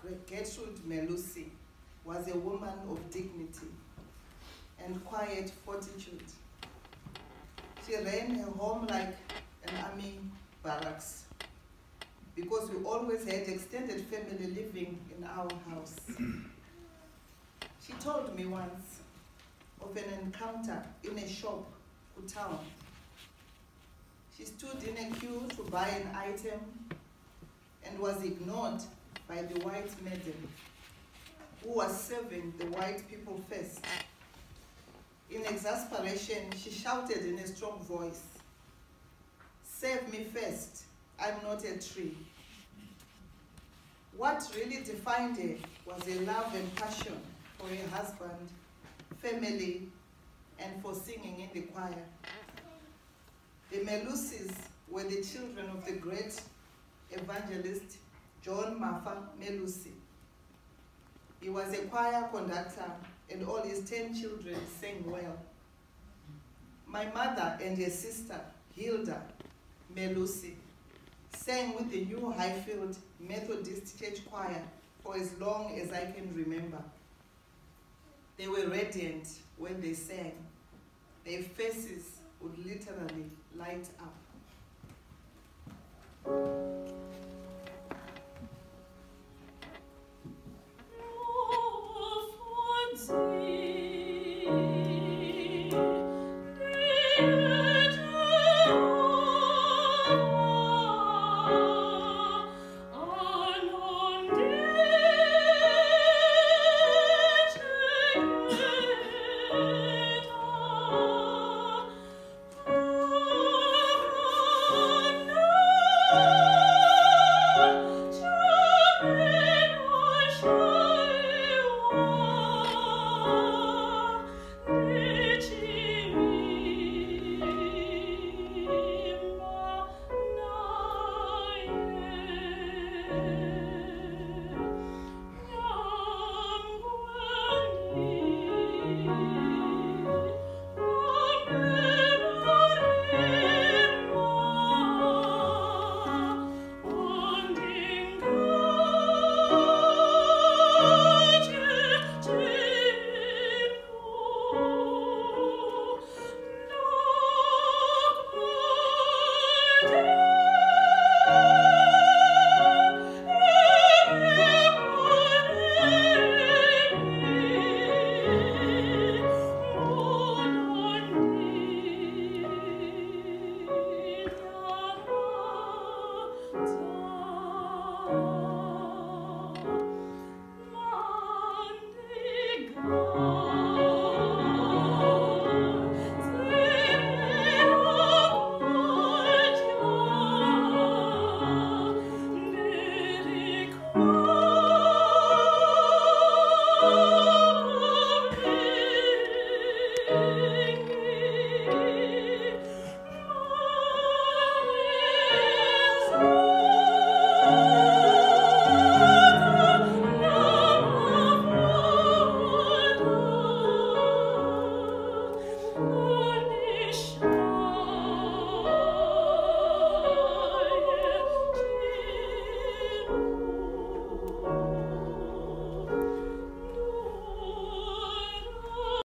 Gertrude Melusi was a woman of dignity and quiet fortitude. She ran her home like an army barracks because we always had extended family living in our house. She told me once of an encounter in a shop in town. She stood in a queue to buy an item and was ignored by the white maiden who was serving the white people first. In exasperation, she shouted in a strong voice, "Serve me first, I'm not a tree." What really defined her was a love and passion for her husband, family, and for singing in the choir. The Melusis were the children of the great evangelist John Mafa Melusi. He was a choir conductor and all his 10 children sang well. My mother and her sister, Hilda Melusi, sang with the New Highfield Methodist Church Choir for as long as I can remember. They were radiant when they sang. Their faces would literally light up.